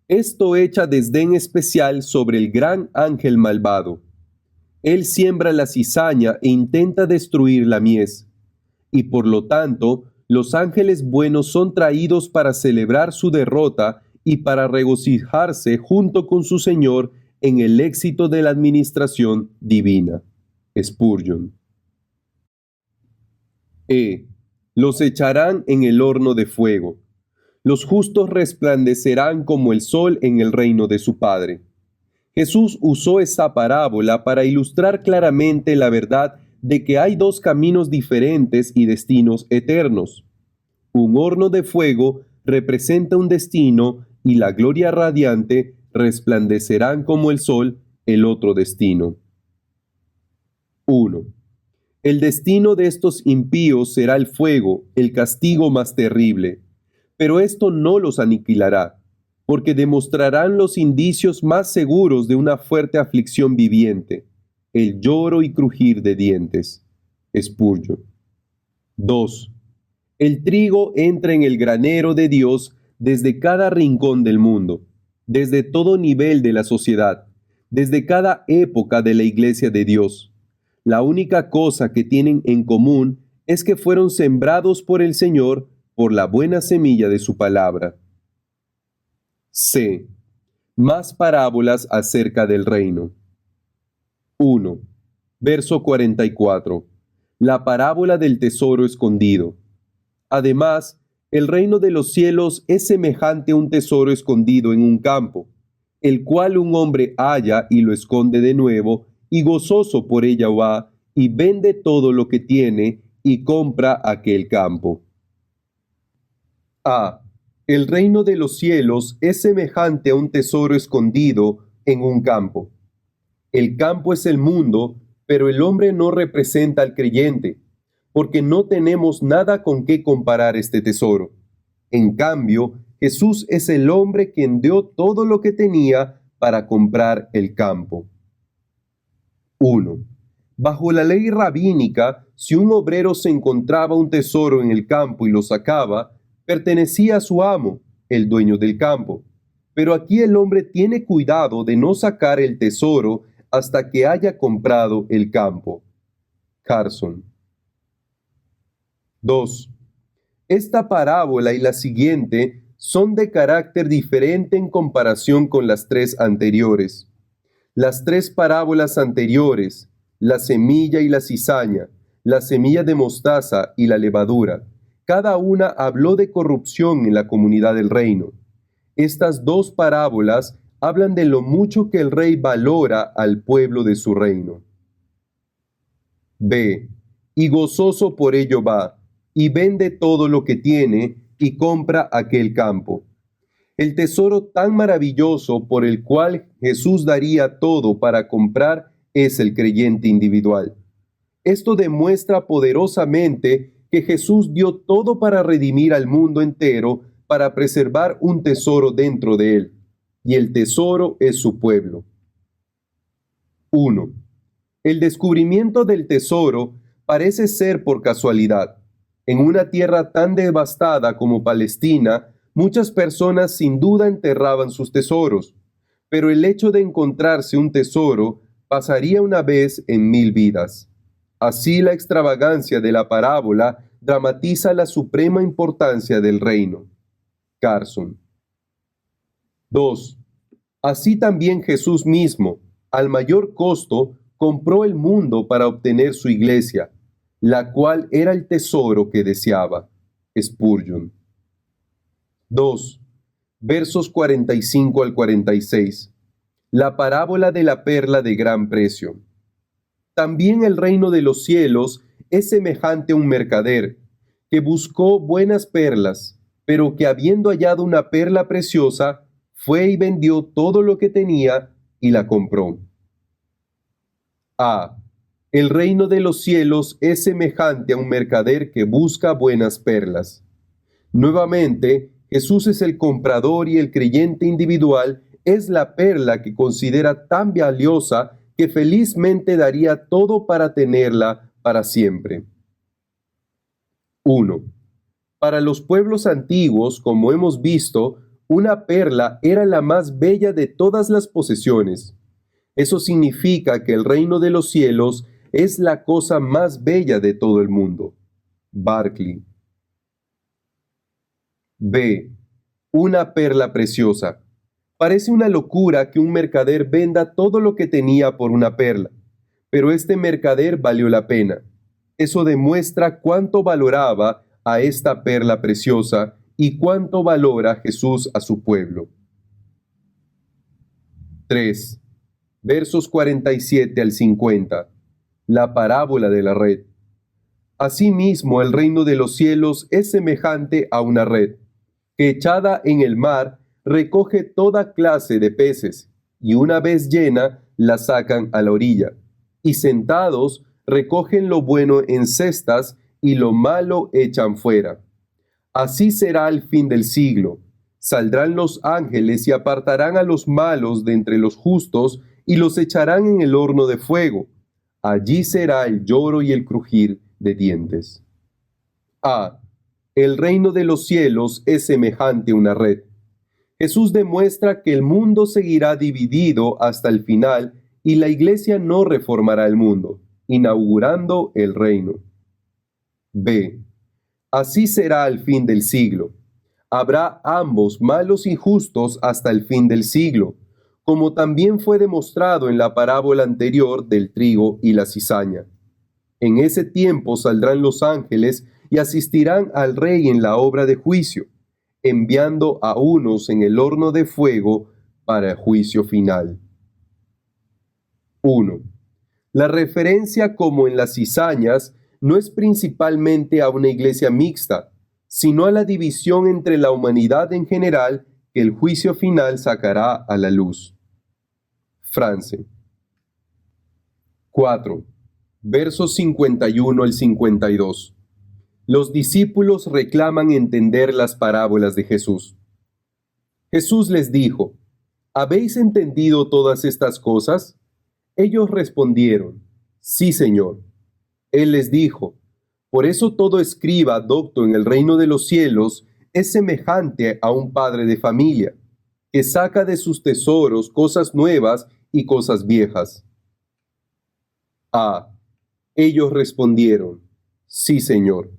Esto echa desdén especial sobre el gran ángel malvado. Él siembra la cizaña e intenta destruir la mies, y por lo tanto, los ángeles buenos son traídos para celebrar su derrota y para regocijarse junto con su Señor en el éxito de la administración divina. Spurgeon. Los echarán en el horno de fuego. Los justos resplandecerán como el sol en el reino de su Padre. Jesús usó esa parábola para ilustrar claramente la verdad de que hay dos caminos diferentes y destinos eternos. Un horno de fuego representa un destino y la gloria radiante resplandecerán como el sol el otro destino. 1. El destino de estos impíos será el fuego, el castigo más terrible. Pero esto no los aniquilará, porque demostrarán los indicios más seguros de una fuerte aflicción viviente, el lloro y crujir de dientes. Spurgeon. 2. El trigo entra en el granero de Dios desde cada rincón del mundo, desde todo nivel de la sociedad, desde cada época de la iglesia de Dios. La única cosa que tienen en común es que fueron sembrados por el Señor por la buena semilla de su palabra. C. Más parábolas acerca del reino. 1. Verso 44. La parábola del tesoro escondido. Además, el reino de los cielos es semejante a un tesoro escondido en un campo, el cual un hombre halla y lo esconde de nuevo, y gozoso por ella va, y vende todo lo que tiene, y compra aquel campo. A. El reino de los cielos es semejante a un tesoro escondido en un campo. El campo es el mundo, pero el hombre no representa al creyente, porque no tenemos nada con qué comparar este tesoro. En cambio, Jesús es el hombre quien dio todo lo que tenía para comprar el campo. 1. Bajo la ley rabínica, si un obrero se encontraba un tesoro en el campo y lo sacaba, pertenecía a su amo, el dueño del campo. Pero aquí el hombre tiene cuidado de no sacar el tesoro hasta que haya comprado el campo. Carson. 2. Esta parábola y la siguiente son de carácter diferente en comparación con las tres anteriores. Las tres parábolas anteriores, la semilla y la cizaña, la semilla de mostaza y la levadura, cada una habló de corrupción en la comunidad del reino. Estas dos parábolas hablan de lo mucho que el rey valora al pueblo de su reino. B. Y gozoso por ello va, y vende todo lo que tiene, y compra aquel campo. El tesoro tan maravilloso por el cual Jesús daría todo para comprar es el creyente individual. Esto demuestra poderosamente que Jesús dio todo para redimir al mundo entero, para preservar un tesoro dentro de él, y el tesoro es su pueblo. 1. El descubrimiento del tesoro parece ser por casualidad. En una tierra tan devastada como Palestina, muchas personas sin duda enterraban sus tesoros, pero el hecho de encontrarse un tesoro pasaría una vez en 1000 vidas. Así la extravagancia de la parábola dramatiza la suprema importancia del reino. Carson. 2. Así también Jesús mismo, al mayor costo, compró el mundo para obtener su iglesia, la cual era el tesoro que deseaba. Spurgeon. 2. Versos 45 al 46. La parábola de la perla de gran precio. También el reino de los cielos es semejante a un mercader, que buscó buenas perlas, pero que habiendo hallado una perla preciosa, fue y vendió todo lo que tenía y la compró. A. El reino de los cielos es semejante a un mercader que busca buenas perlas. Nuevamente, Jesús es el comprador y el creyente individual es la perla que considera tan valiosa que felizmente daría todo para tenerla para siempre. 1. Para los pueblos antiguos, como hemos visto, una perla era la más bella de todas las posesiones. Eso significa que el reino de los cielos es la cosa más bella de todo el mundo. Barclay. B. Una perla preciosa. Parece una locura que un mercader venda todo lo que tenía por una perla, pero este mercader valió la pena. Eso demuestra cuánto valoraba a esta perla preciosa y cuánto valora Jesús a su pueblo. 3. Versos 47 al 50. La parábola de la red. Asimismo, el reino de los cielos es semejante a una red, que echada en el mar recoge toda clase de peces, y una vez llena la sacan a la orilla, y sentados recogen lo bueno en cestas y lo malo echan fuera. Así será el fin del siglo. Saldrán los ángeles y apartarán a los malos de entre los justos y los echarán en el horno de fuego. Allí será el lloro y el crujir de dientes. A. El reino de los cielos es semejante a una red. Jesús demuestra que el mundo seguirá dividido hasta el final y la iglesia no reformará el mundo, inaugurando el reino. B. Así será al fin del siglo. Habrá ambos, malos y justos, hasta el fin del siglo, como también fue demostrado en la parábola anterior del trigo y la cizaña. En ese tiempo saldrán los ángeles y asistirán al rey en la obra de juicio, enviando a unos en el horno de fuego para el juicio final. 1. La referencia como en las cizañas no es principalmente a una iglesia mixta, sino a la división entre la humanidad en general que el juicio final sacará a la luz. France. 4. Versos 51 al 52. Los discípulos reclaman entender las parábolas de Jesús. Jesús les dijo, ¿habéis entendido todas estas cosas? Ellos respondieron, sí, Señor. Él les dijo, por eso todo escriba docto en el reino de los cielos es semejante a un padre de familia, que saca de sus tesoros cosas nuevas y cosas viejas. Ellos respondieron, sí, Señor.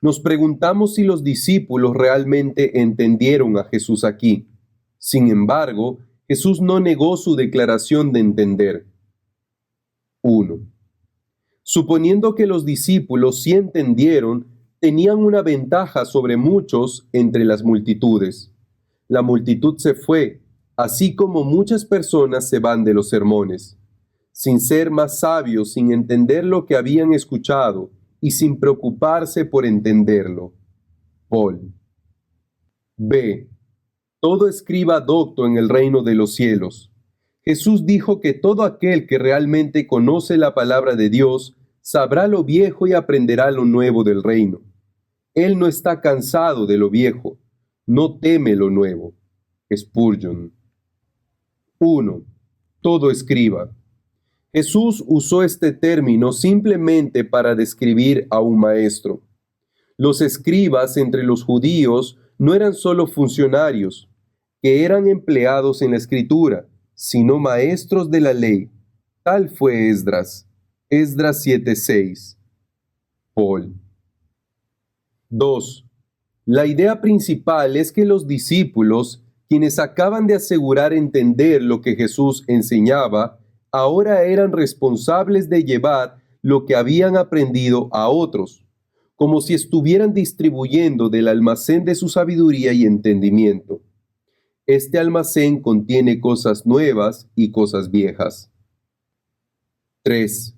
Nos preguntamos si los discípulos realmente entendieron a Jesús aquí. Sin embargo, Jesús no negó su declaración de entender. 1. Suponiendo que los discípulos sí entendieron, tenían una ventaja sobre muchos entre las multitudes. La multitud se fue, así como muchas personas se van de los sermones, sin ser más sabios, sin entender lo que habían escuchado y sin preocuparse por entenderlo. Paul. B. Todo escriba docto en el reino de los cielos. Jesús dijo que todo aquel que realmente conoce la palabra de Dios sabrá lo viejo y aprenderá lo nuevo del reino. Él no está cansado de lo viejo, no teme lo nuevo. Spurgeon. 1. Todo escriba. Jesús usó este término simplemente para describir a un maestro. Los escribas entre los judíos no eran solo funcionarios, que eran empleados en la escritura, sino maestros de la ley. Tal fue Esdras. Esdras 7:6. Paul. 2. La idea principal es que los discípulos, quienes acaban de asegurar entender lo que Jesús enseñaba, ahora eran responsables de llevar lo que habían aprendido a otros, como si estuvieran distribuyendo del almacén de su sabiduría y entendimiento. Este almacén contiene cosas nuevas y cosas viejas. 3.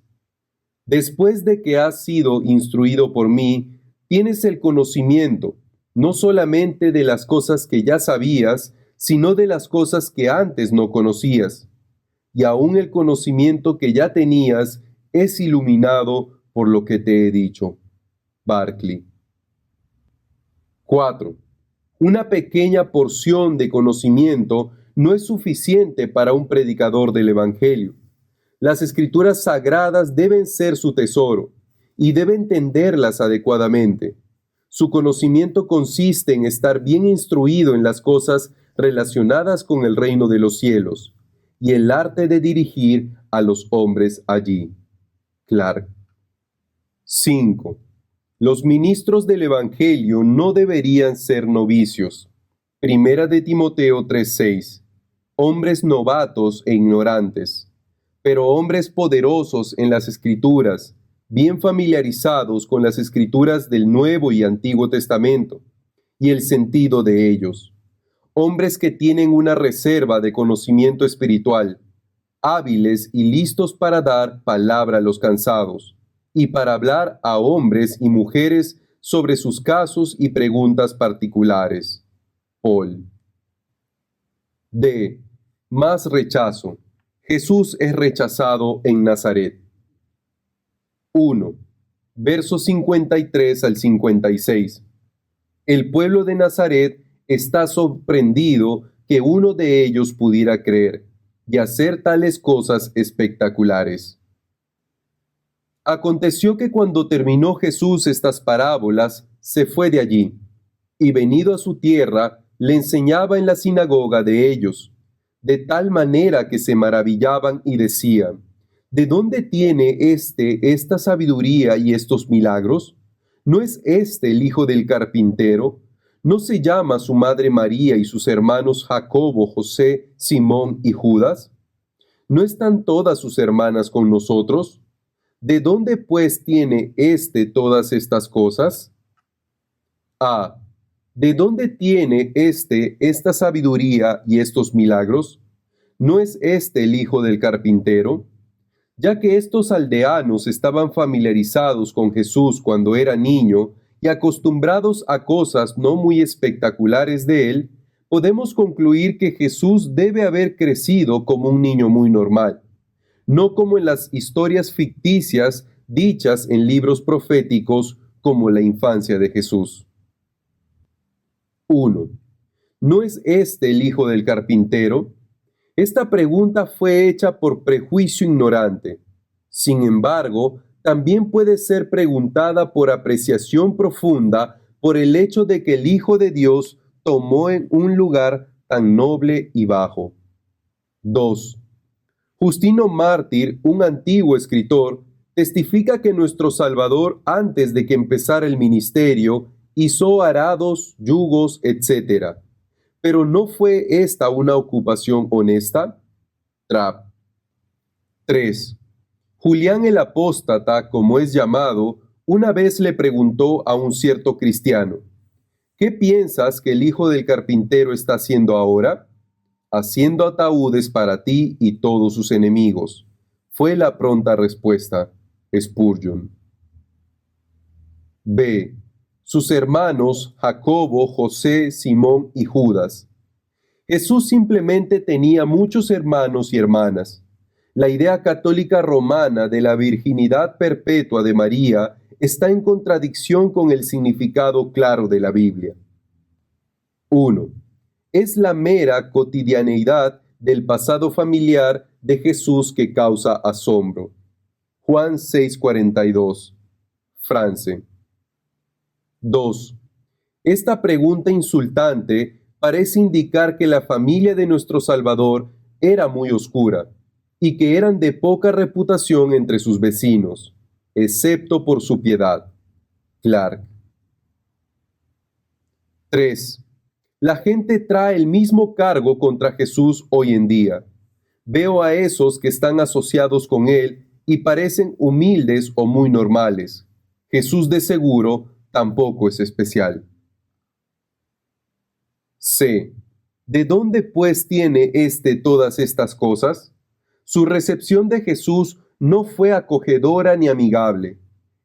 Después de que has sido instruido por mí, tienes el conocimiento, no solamente de las cosas que ya sabías, sino de las cosas que antes no conocías. Y aún el conocimiento que ya tenías es iluminado por lo que te he dicho. Barclay. 4. Una pequeña porción de conocimiento no es suficiente para un predicador del Evangelio. Las escrituras sagradas deben ser su tesoro y debe entenderlas adecuadamente. Su conocimiento consiste en estar bien instruido en las cosas relacionadas con el reino de los cielos y el arte de dirigir a los hombres allí. Clark. 5. Los ministros del Evangelio no deberían ser novicios. Primera de Timoteo 3:6. Hombres novatos e ignorantes, pero hombres poderosos en las Escrituras, bien familiarizados con las Escrituras del Nuevo y Antiguo Testamento, y el sentido de ellos. Hombres que tienen una reserva de conocimiento espiritual, hábiles y listos para dar palabra a los cansados, y para hablar a hombres y mujeres sobre sus casos y preguntas particulares. Paul. D. Más rechazo. Jesús es rechazado en Nazaret. 1. Versos 53 al 56. El pueblo de Nazaret está sorprendido que uno de ellos pudiera creer y hacer tales cosas espectaculares. Aconteció que cuando terminó Jesús estas parábolas, se fue de allí, y venido a su tierra, le enseñaba en la sinagoga de ellos, de tal manera que se maravillaban y decían: ¿de dónde tiene esta sabiduría y estos milagros? ¿No es este el hijo del carpintero? ¿No se llama su madre María y sus hermanos Jacobo, José, Simón y Judas? ¿No están todas sus hermanas con nosotros? ¿De dónde pues tiene todas estas cosas? A. ¿De dónde tiene esta sabiduría y estos milagros? ¿No es este el hijo del carpintero? Ya que estos aldeanos estaban familiarizados con Jesús cuando era niño y acostumbrados a cosas no muy espectaculares de él, podemos concluir que Jesús debe haber crecido como un niño muy normal, no como en las historias ficticias dichas en libros proféticos como la infancia de Jesús. 1. ¿No es este el hijo del carpintero? Esta pregunta fue hecha por prejuicio ignorante. Sin embargo, también puede ser preguntada por apreciación profunda por el hecho de que el Hijo de Dios tomó en un lugar tan noble y bajo. 2. Justino Mártir, un antiguo escritor, testifica que nuestro Salvador, antes de que empezara el ministerio, hizo arados, yugos, etc. ¿Pero no fue esta una ocupación honesta? Trapp. 3. Julián el apóstata, como es llamado, una vez le preguntó a un cierto cristiano: ¿qué piensas que el hijo del carpintero está haciendo ahora? Haciendo ataúdes para ti y todos sus enemigos, fue la pronta respuesta. Spurgeon. B. Sus hermanos Jacobo, José, Simón y Judas. Jesús simplemente tenía muchos hermanos y hermanas. La idea católica romana de la virginidad perpetua de María está en contradicción con el significado claro de la Biblia. 1. Es la mera cotidianeidad del pasado familiar de Jesús que causa asombro. Juan 6:42. France. 2. Esta pregunta insultante parece indicar que la familia de nuestro Salvador era muy oscura y que eran de poca reputación entre sus vecinos, excepto por su piedad. Clark. 3. La gente trae el mismo cargo contra Jesús hoy en día. Veo a esos que están asociados con él y parecen humildes o muy normales. Jesús de seguro tampoco es especial. C. ¿De dónde pues tiene todas estas cosas? Su recepción de Jesús no fue acogedora ni amigable.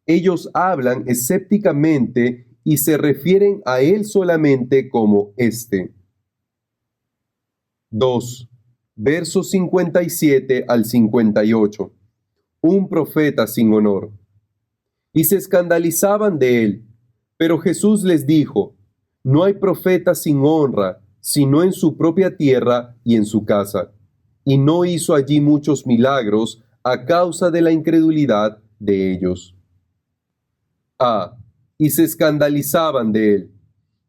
Ellos hablan escépticamente y se refieren a él solamente como éste. 2. Versos 57 al 58. un profeta sin honor. Y se escandalizaban de él. Pero Jesús les dijo, no hay profeta sin honra, sino en su propia tierra y en su casa. Y no hizo allí muchos milagros a causa de la incredulidad de ellos. Y se escandalizaban de él.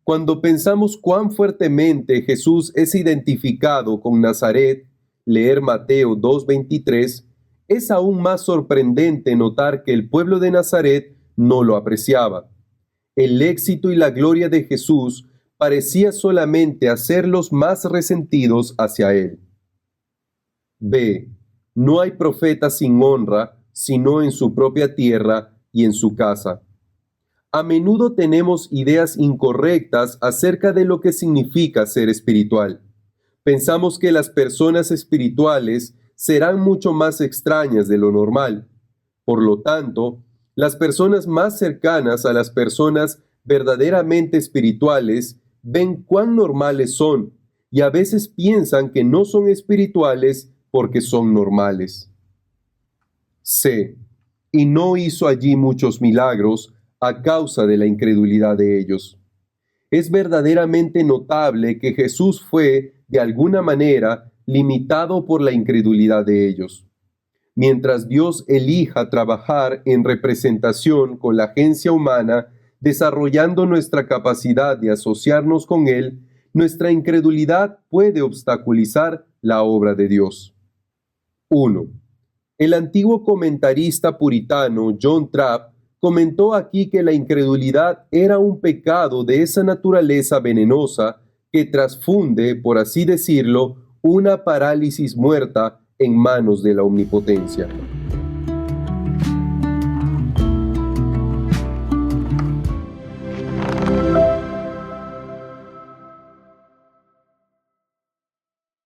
Cuando pensamos cuán fuertemente Jesús es identificado con Nazaret, leer Mateo 2:23, es aún más sorprendente notar que el pueblo de Nazaret no lo apreciaba. El éxito y la gloria de Jesús parecía solamente hacerlos más resentidos hacia él. B. No hay profeta sin honra, sino en su propia tierra y en su casa. A menudo tenemos ideas incorrectas acerca de lo que significa ser espiritual. Pensamos que las personas espirituales serán mucho más extrañas de lo normal. Por lo tanto, las personas más cercanas a las personas verdaderamente espirituales ven cuán normales son y a veces piensan que no son espirituales porque son normales. C. Y no hizo allí muchos milagros a causa de la incredulidad de ellos. Es verdaderamente notable que Jesús fue, de alguna manera, limitado por la incredulidad de ellos. Mientras Dios elija trabajar en representación con la agencia humana, desarrollando nuestra capacidad de asociarnos con Él, nuestra incredulidad puede obstaculizar la obra de Dios. 1. El antiguo comentarista puritano John Trapp comentó aquí que la incredulidad era un pecado de esa naturaleza venenosa que trasfunde, por así decirlo, una parálisis muerta en manos de la omnipotencia.